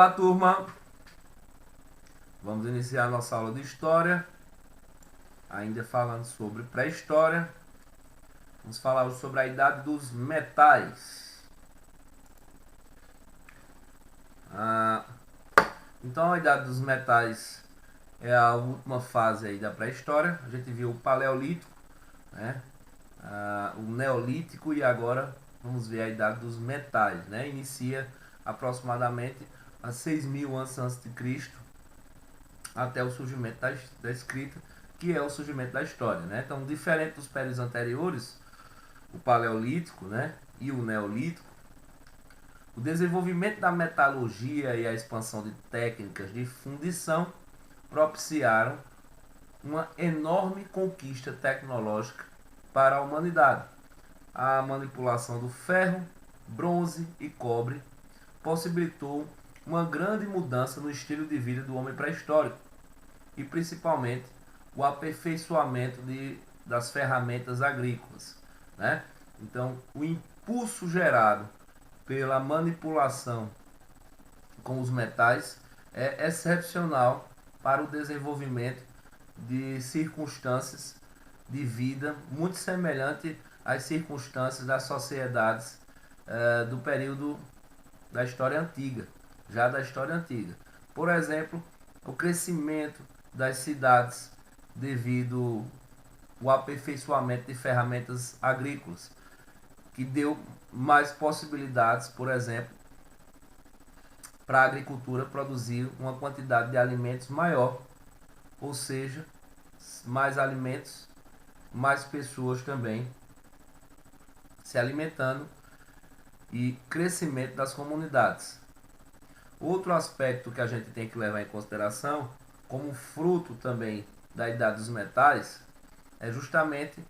Olá, turma! Vamos iniciar nossa aula de História, ainda falando sobre pré-história. Vamos falar sobre a idade dos metais. Então, a idade dos metais é a última fase aí da pré-história. A gente viu o Paleolítico, né? O Neolítico, e agora vamos ver a idade dos metais, né? Inicia aproximadamente a 6.000 a.C. até o surgimento da escrita, que é o surgimento da história, né? Então, diferente dos períodos anteriores, o Paleolítico, né, e o Neolítico, o desenvolvimento da metalurgia e a expansão de técnicas de fundição propiciaram uma enorme conquista tecnológica para a humanidade. A manipulação do ferro, bronze e cobre possibilitou uma grande mudança no estilo de vida do homem pré-histórico e principalmente o aperfeiçoamento das ferramentas agrícolas, né? Então, o impulso gerado pela manipulação com os metais é excepcional para o desenvolvimento de circunstâncias de vida muito semelhante às circunstâncias das sociedades do período da história antiga, já da história antiga. Por exemplo, o crescimento das cidades devido ao aperfeiçoamento de ferramentas agrícolas, que deu mais possibilidades, por exemplo, para a agricultura produzir uma quantidade de alimentos maior, ou seja, mais alimentos, mais pessoas também se alimentando e crescimento das comunidades. Outro aspecto que a gente tem que levar em consideração, como fruto também da idade dos metais, é justamente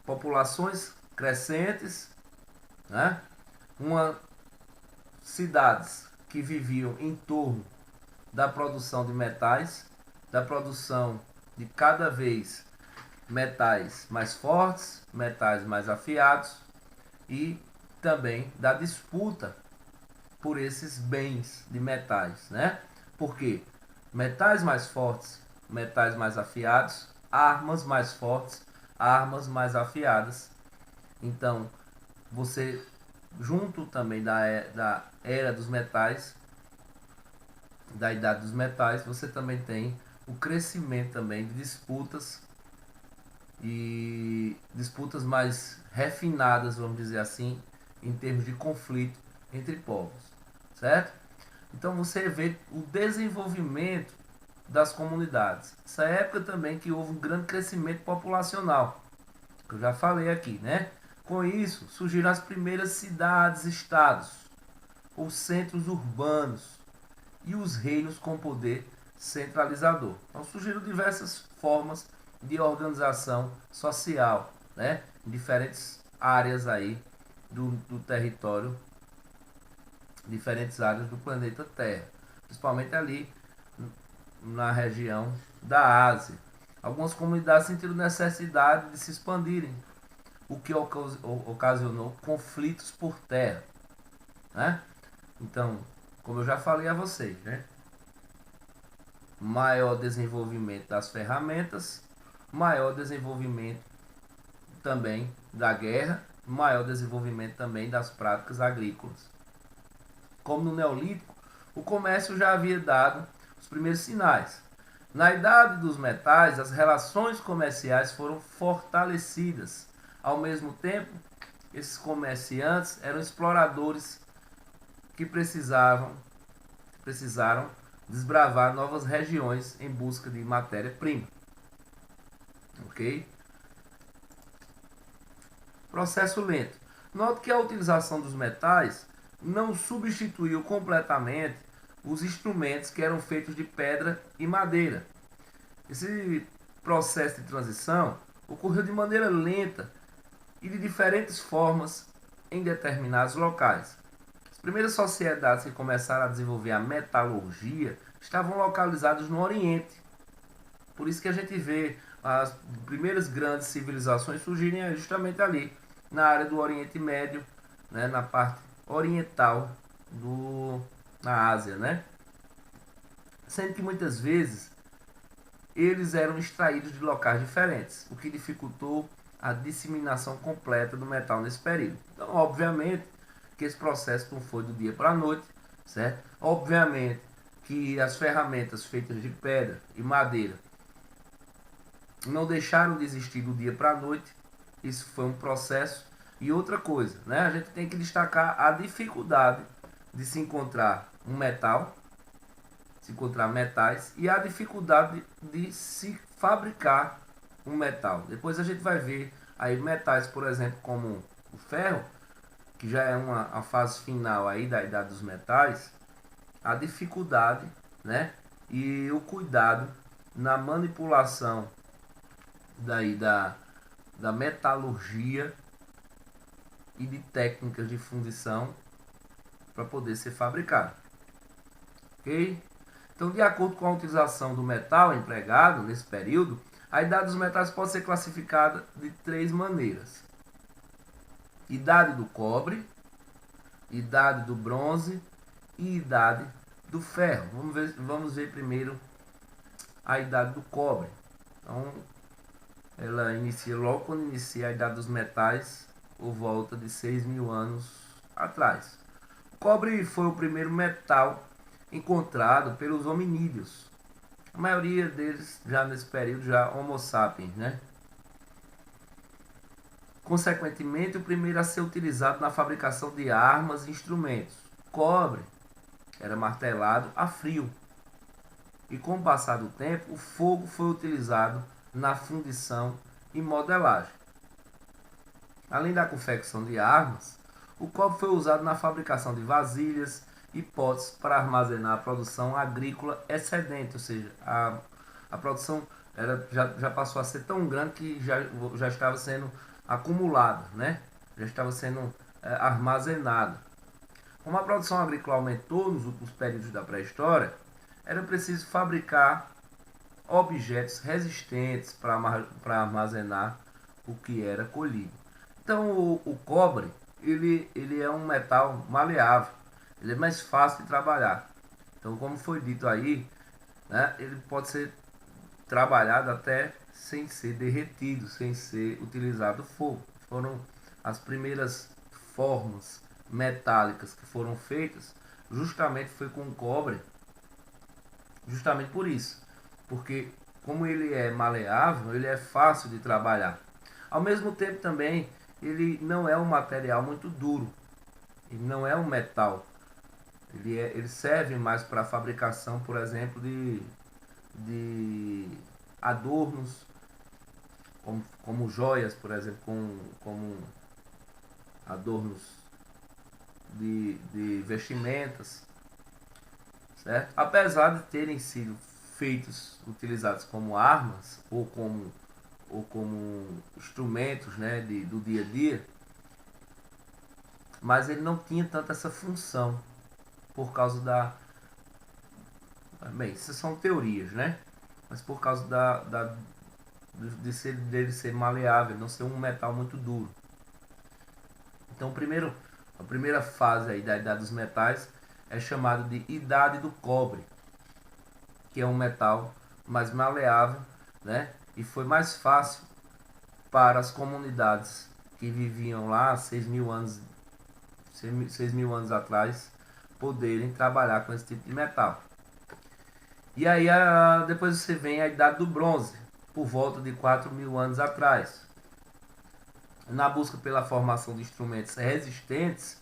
populações crescentes, né? Cidades que viviam em torno da produção de metais, da produção de cada vez metais mais fortes, metais mais afiados, e também da disputa por esses bens de metais, né? Porque metais mais fortes, metais mais afiados, armas mais fortes, armas mais afiadas. Então, você, junto também da era dos metais, da idade dos metais, você também tem o crescimento também de disputas e disputas mais refinadas, vamos dizer assim, em termos de conflito entre povos, certo? Então você vê o desenvolvimento das comunidades. Essa época também que houve um grande crescimento populacional, que eu já falei aqui, né? Com isso, surgiram as primeiras cidades-estados, ou centros urbanos, e os reinos com poder centralizador. Então surgiram diversas formas de organização social, né? Em diferentes áreas aí do território, diferentes áreas do planeta Terra, principalmente ali na região da Ásia. Algumas comunidades sentiram necessidade de se expandirem, o que ocasionou conflitos por terra, né? Então, como eu já falei a vocês, né? Maior desenvolvimento das ferramentas, maior desenvolvimento também da guerra, maior desenvolvimento também das práticas agrícolas. Como no Neolítico, o comércio já havia dado os primeiros sinais. Na idade dos metais, as relações comerciais foram fortalecidas. Ao mesmo tempo, esses comerciantes eram exploradores que precisaram desbravar novas regiões em busca de matéria-prima. Ok? Processo lento. Note que a utilização dos metais não substituiu completamente os instrumentos que eram feitos de pedra e madeira. Esse processo de transição ocorreu de maneira lenta e de diferentes formas em determinados locais. As primeiras sociedades que começaram a desenvolver a metalurgia estavam localizadas no Oriente. Por isso que a gente vê as primeiras grandes civilizações surgirem justamente ali, na área do Oriente Médio, né, na parte oriental na Ásia, né? Sendo que muitas vezes eles eram extraídos de locais diferentes, o que dificultou a disseminação completa do metal nesse período. Então, obviamente, que esse processo não foi do dia para a noite, certo? Obviamente que as ferramentas feitas de pedra e madeira não deixaram de existir do dia para a noite. Isso foi um processo. E outra coisa, né? A gente tem que destacar a dificuldade de se encontrar um metal, se encontrar metais, e a dificuldade de se fabricar um metal. Depois a gente vai ver aí metais, por exemplo, como o ferro, que já é a fase final aí da idade dos metais, a dificuldade, né, e o cuidado na manipulação daí da metalurgia e de técnicas de fundição para poder ser fabricado. Ok? Então, de acordo com a utilização do metal empregado nesse período, a idade dos metais pode ser classificada de três maneiras: idade do cobre, idade do bronze e idade do ferro. Vamos ver primeiro a idade do cobre. Então, ela inicia logo quando inicia a idade dos metais, por volta de 6.000 anos atrás. O cobre foi o primeiro metal encontrado pelos hominídeos. A maioria deles já nesse período, já Homo sapiens, né? Consequentemente, o primeiro a ser utilizado na fabricação de armas e instrumentos. O cobre era martelado a frio. E com o passar do tempo, o fogo foi utilizado na fundição e modelagem. Além da confecção de armas, o cobre foi usado na fabricação de vasilhas e potes para armazenar a produção agrícola excedente, ou seja, a produção já passou a ser tão grande que já estava sendo acumulada, né? Já estava sendo armazenada. Como a produção agrícola aumentou nos últimos períodos da pré-história, era preciso fabricar objetos resistentes para armazenar o que era colhido. Então o cobre ele é um metal maleável, ele é mais fácil de trabalhar. Então, como foi dito aí, né, ele pode ser trabalhado até sem ser derretido, sem ser utilizado fogo. Foram as primeiras formas metálicas que foram feitas, justamente foi com cobre, justamente por isso, porque como ele é maleável, ele é fácil de trabalhar. Ao mesmo tempo também, ele não é um material muito duro, ele não é um metal, ele serve mais para a fabricação, por exemplo, de adornos, como joias, por exemplo, como adornos de vestimentas, certo? Apesar de terem sido feitos, utilizados como armas ou como instrumentos, né, do dia a dia, mas ele não tinha tanto essa função por causa bem, isso são teorias, né? Mas por causa dele ser maleável, não ser um metal muito duro. Então, a primeira fase aí da idade dos metais é chamada de idade do cobre, que é um metal mais maleável, né? E foi mais fácil para as comunidades que viviam lá 6.000 anos, 6.000 anos atrás poderem trabalhar com esse tipo de metal. E aí depois você vem a idade do bronze, por volta de 4.000 anos atrás. Na busca pela formação de instrumentos resistentes,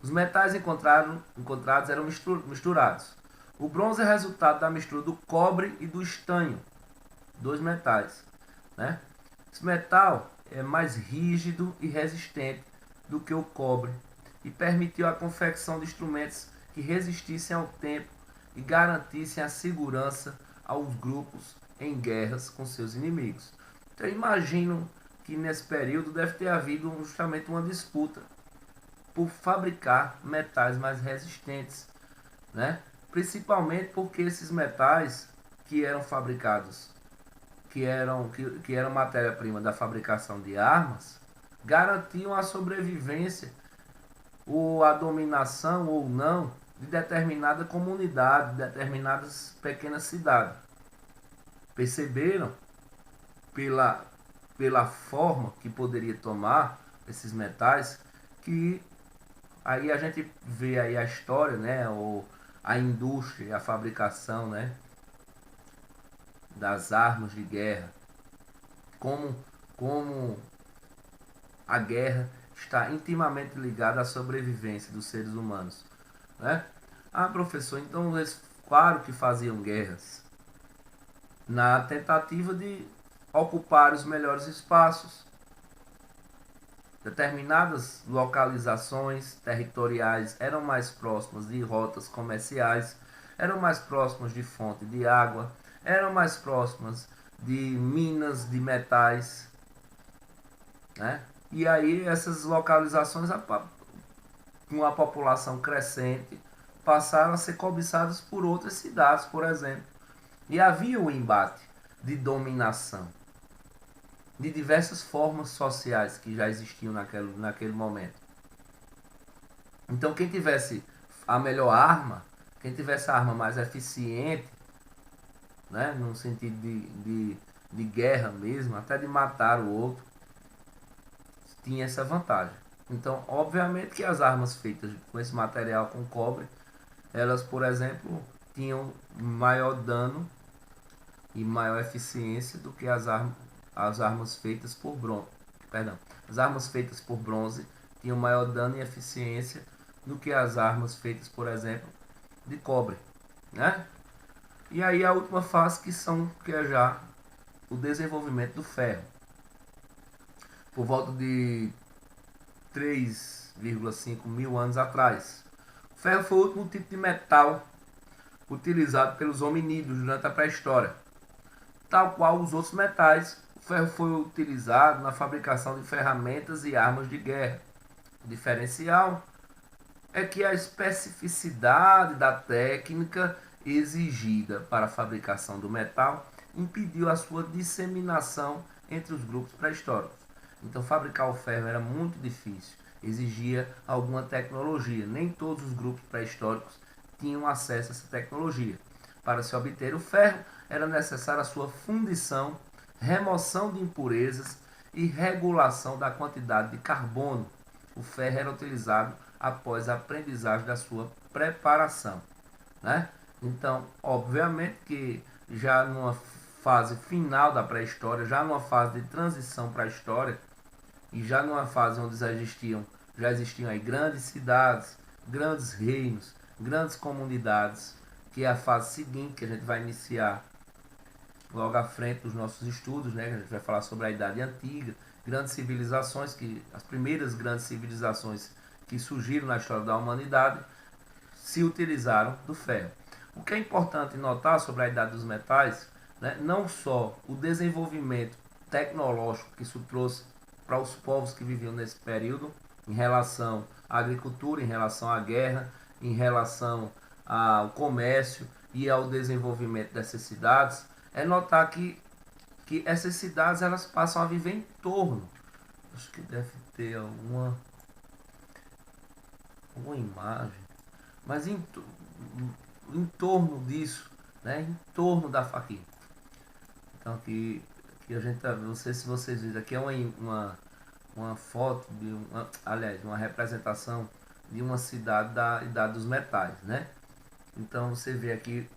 os metais encontrados eram misturados. O bronze é resultado da mistura do cobre e do estanho, dois metais, né? Esse metal é mais rígido e resistente do que o cobre e permitiu a confecção de instrumentos que resistissem ao tempo e garantissem a segurança aos grupos em guerras com seus inimigos. Então, eu imagino que nesse período deve ter havido justamente uma disputa por fabricar metais mais resistentes, né? Principalmente porque esses metais que eram fabricados, que eram matéria-prima da fabricação de armas, garantiam a sobrevivência ou a dominação ou não de determinada comunidade, de determinadas pequenas cidades. Perceberam pela forma que poderia tomar esses metais, que aí a gente vê aí a história, né, ou a indústria, a fabricação, né, das armas de guerra, como a guerra está intimamente ligada à sobrevivência dos seres humanos, né? Ah, professor, então eles, claro que faziam guerras na tentativa de ocupar os melhores espaços. Determinadas localizações territoriais eram mais próximas de rotas comerciais, eram mais próximas de fonte de água, eram mais próximas de minas de metais, né? E aí essas localizações, com a população crescente, passaram a ser cobiçadas por outras cidades, por exemplo. E havia um embate de dominação de diversas formas sociais que já existiam naquele momento. Então quem tivesse a melhor arma, quem tivesse a arma mais eficiente, né, no sentido de guerra mesmo, até de matar o outro, tinha essa vantagem. Então, obviamente que as armas feitas com esse material, com cobre, elas, por exemplo, tinham maior dano e maior eficiência do que as armas feitas por bronze. Perdão, as armas feitas por bronze tinham maior dano e eficiência do que as armas feitas, por exemplo, de cobre, né? E aí a última fase que é já o desenvolvimento do ferro. Por volta de 3,5 mil anos atrás. O ferro foi o último tipo de metal utilizado pelos hominídeos durante a pré-história. Tal qual os outros metais, o ferro foi utilizado na fabricação de ferramentas e armas de guerra. O diferencial é que a especificidade da técnica exigida para a fabricação do metal impediu a sua disseminação entre os grupos pré-históricos. Então, fabricar o ferro era muito difícil, exigia alguma tecnologia. Nem todos os grupos pré-históricos tinham acesso a essa tecnologia. Para se obter o ferro, era necessária a sua fundição, remoção de impurezas e regulação da quantidade de carbono. O ferro era utilizado após a aprendizagem da sua preparação, né? Então, obviamente que já numa fase final da pré-história, já numa fase de transição para a história, e já numa fase onde já existiam aí grandes cidades, grandes reinos, grandes comunidades, que é a fase seguinte que a gente vai iniciar logo à frente dos nossos estudos, né? A gente vai falar sobre a Idade Antiga, grandes civilizações, as primeiras grandes civilizações que surgiram na história da humanidade se utilizaram do ferro. O que é importante notar sobre a Idade dos Metais, né? Não só o desenvolvimento tecnológico que isso trouxe para os povos que viviam nesse período, em relação à agricultura, em relação à guerra, em relação ao comércio e ao desenvolvimento dessas cidades, é notar que essas cidades elas passam a viver em torno. Acho que deve ter alguma imagem, mas em torno disso, né? Em torno da faquinha. Então aqui a gente tá, não sei se vocês viram, aqui é uma foto aliás, uma representação de uma cidade da Idade dos Metais, né? Então você vê aqui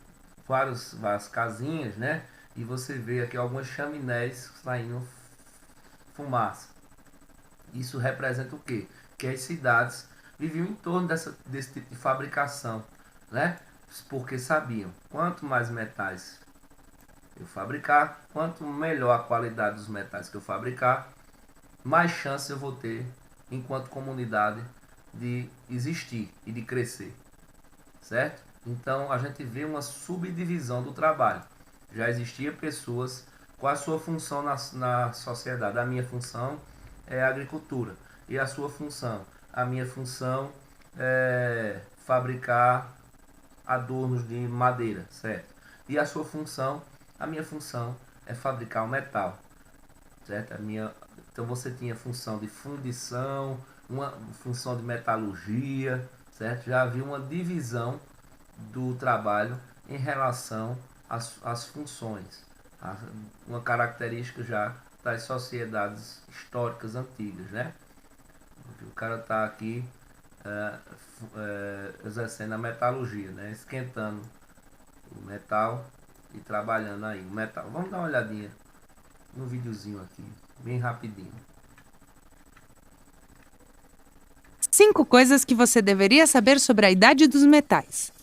várias casinhas, né? E você vê aqui algumas chaminés saindo fumaça. Isso representa o quê? Que as cidades viviam em torno desse tipo de fabricação, né? Porque sabiam, quanto mais metais eu fabricar, quanto melhor a qualidade dos metais que eu fabricar, mais chance eu vou ter, enquanto comunidade, de existir e de crescer, certo? Então a gente vê uma subdivisão do trabalho. Já existia pessoas com a sua função na sociedade. A minha função é a agricultura. E a sua função? A minha função é fabricar adornos de madeira, certo? E a sua função? A minha função é fabricar o metal, certo? Então você tinha função de fundição, uma função de metalurgia, certo? Já havia uma divisão do trabalho em relação às funções, uma característica já das sociedades históricas antigas, né? O cara está aqui exercendo a metalurgia, né? Esquentando o metal e trabalhando aí o metal. Vamos dar uma olhadinha no videozinho aqui, bem rapidinho. 5 coisas que você deveria saber sobre a idade dos metais.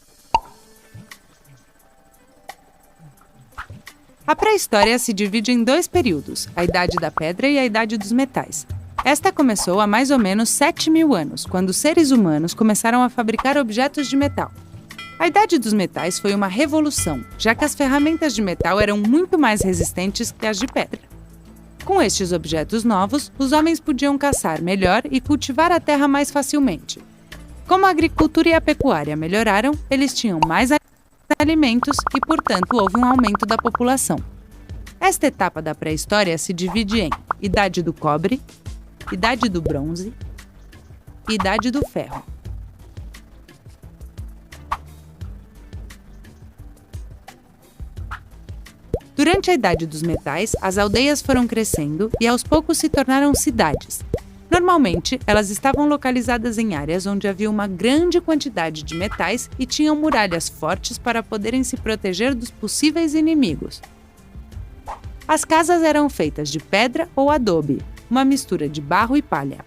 A pré-história se divide em 2 períodos, a Idade da Pedra e a Idade dos Metais. Esta começou há mais ou menos 7.000 anos, quando os seres humanos começaram a fabricar objetos de metal. A Idade dos Metais foi uma revolução, já que as ferramentas de metal eram muito mais resistentes que as de pedra. Com estes objetos novos, os homens podiam caçar melhor e cultivar a terra mais facilmente. Como a agricultura e a pecuária melhoraram, eles tinham mais alimentos e, portanto, houve um aumento da população. Esta etapa da pré-história se divide em Idade do Cobre, Idade do Bronze e Idade do Ferro. Durante a Idade dos Metais, as aldeias foram crescendo e aos poucos se tornaram cidades. Normalmente, elas estavam localizadas em áreas onde havia uma grande quantidade de metais e tinham muralhas fortes para poderem se proteger dos possíveis inimigos. As casas eram feitas de pedra ou adobe, uma mistura de barro e palha.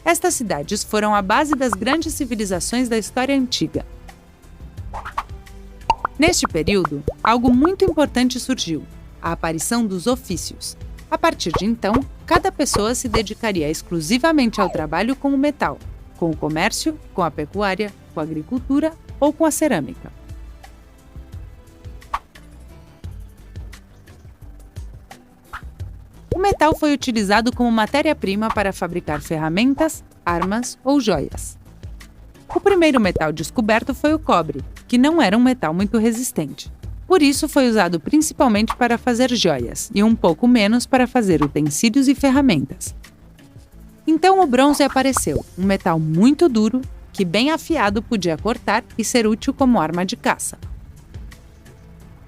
Estas cidades foram a base das grandes civilizações da história antiga. Neste período, algo muito importante surgiu: a aparição dos ofícios. A partir de então, cada pessoa se dedicaria exclusivamente ao trabalho com o metal, com o comércio, com a pecuária, com a agricultura ou com a cerâmica. O metal foi utilizado como matéria-prima para fabricar ferramentas, armas ou joias. O primeiro metal descoberto foi o cobre, que não era um metal muito resistente. Por isso foi usado principalmente para fazer joias e um pouco menos para fazer utensílios e ferramentas. Então o bronze apareceu, um metal muito duro que, bem afiado, podia cortar e ser útil como arma de caça.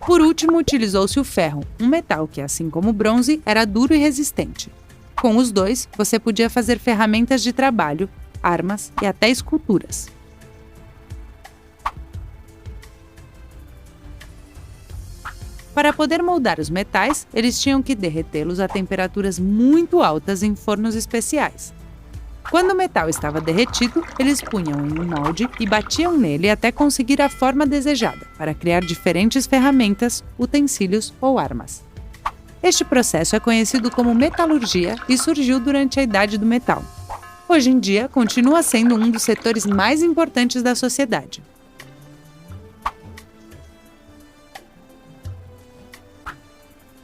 Por último, utilizou-se o ferro, um metal que, assim como o bronze, era duro e resistente. Com os dois, você podia fazer ferramentas de trabalho, armas e até esculturas. Para poder moldar os metais, eles tinham que derretê-los a temperaturas muito altas em fornos especiais. Quando o metal estava derretido, eles punham em um molde e batiam nele até conseguir a forma desejada, para criar diferentes ferramentas, utensílios ou armas. Este processo é conhecido como metalurgia e surgiu durante a Idade do Metal. Hoje em dia, continua sendo um dos setores mais importantes da sociedade.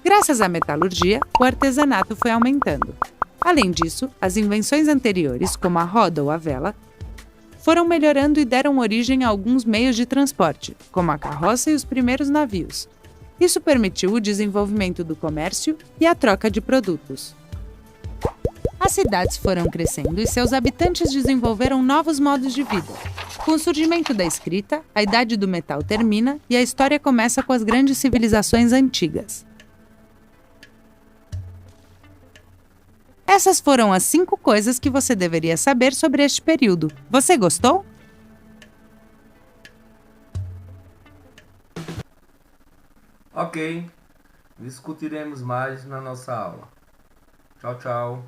Graças à metalurgia, o artesanato foi aumentando. Além disso, as invenções anteriores, como a roda ou a vela, foram melhorando e deram origem a alguns meios de transporte, como a carroça e os primeiros navios. Isso permitiu o desenvolvimento do comércio e a troca de produtos. As cidades foram crescendo e seus habitantes desenvolveram novos modos de vida. Com o surgimento da escrita, a Idade do Metal termina e a história começa com as grandes civilizações antigas. Essas foram as 5 coisas que você deveria saber sobre este período. Você gostou? Ok, discutiremos mais na nossa aula. Tchau, tchau.